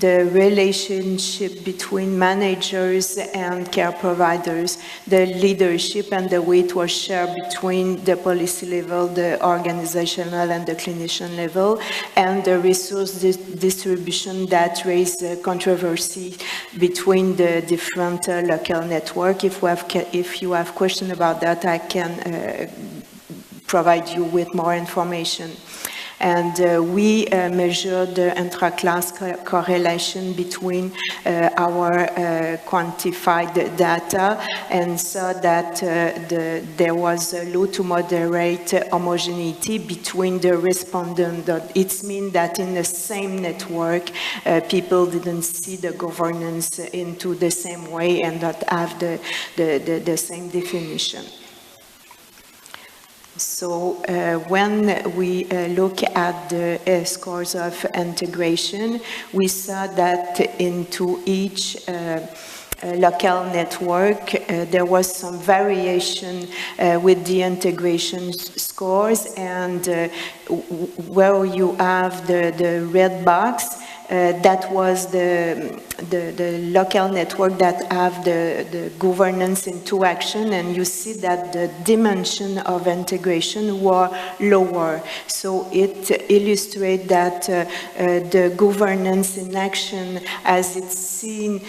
the relationship between managers and care providers, the leadership and the way it was shared between the policy level, the organizational and the clinician level, and the resource distribution that raised controversy between the different local network. If you have questions about that, I can provide you with more information. And we measured the intra-class correlation between our quantified data and saw that there was a low to moderate homogeneity between the respondents. It means that in the same network, people didn't see the governance into the same way and not have the same definition. So when we look at the scores of integration, we saw that into each local network, there was some variation with the integration scores, and where you have the red box, that was the local network that have the governance into action, and you see that the dimension of integration were lower. So it illustrates that the governance in action, as it's seen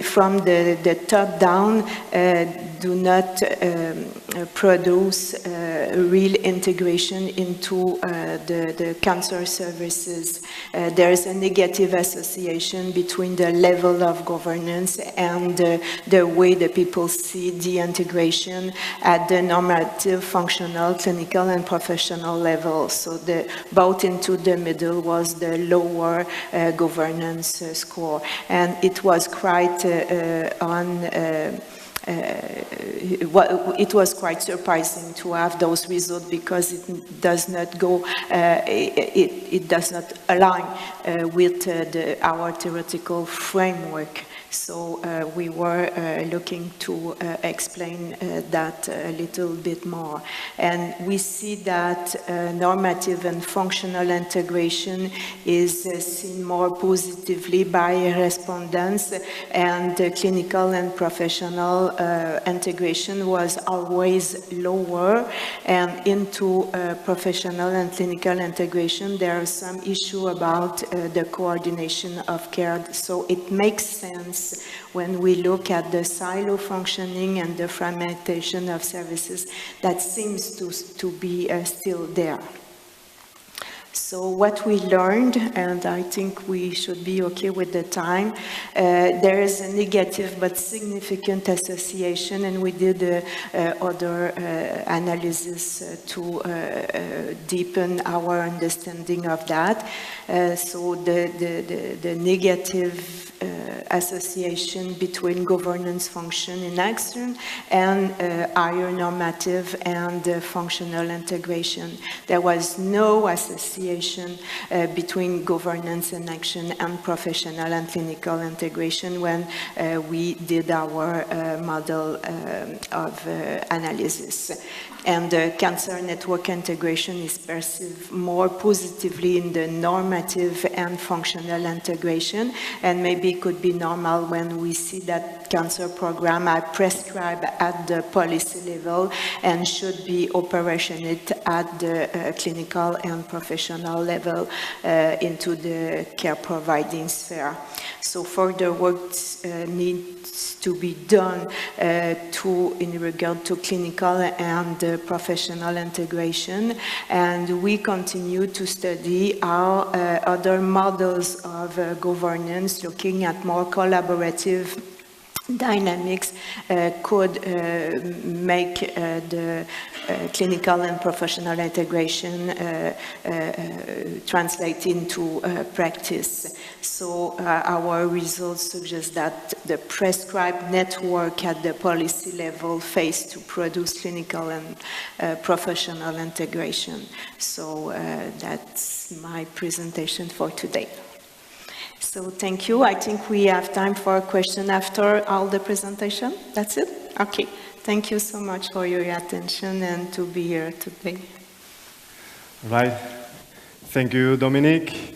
from the top down, do not produce real integration into the cancer services. There is a negative association between the level of governance and the way the people see the integration at the normative, functional, clinical, and professional level. So both into the middle was the lower governance score. And it was quite it was quite surprising to have those results, because it does not go, it does not align with our theoretical framework. So we were looking to explain that a little bit more. And we see that normative and functional integration is seen more positively by respondents, and clinical and professional integration was always lower. And into professional and clinical integration, there are some issue about the coordination of care. So it makes sense when we look at the silo functioning and the fragmentation of services that seems to be still there. So what we learned, and I think we should be okay with the time, there is a negative but significant association, and we did other analysis to deepen our understanding of that. So the negative association between governance function in action and higher normative and functional integration. There was no association between governance and action and professional and clinical integration when we did our model of analysis. And cancer network integration is perceived more positively in the normative and functional integration, and maybe it could be normal when we see that cancer programs are prescribed at the policy level and should be operationalized at the clinical and professional level into the care providing sphere. So further work needs to be done in regard to clinical and professional integration, and we continue to study how other models of governance, looking at more collaborative dynamics, could make the clinical and professional integration translate into practice. So our results suggest that the prescribed network at the policy level fails to produce clinical and professional integration. So that's my presentation for today. So thank you. I think we have time for a question after all the presentation. That's it? Okay. Thank you so much for your attention and to be here today. Right. Thank you, Dominique.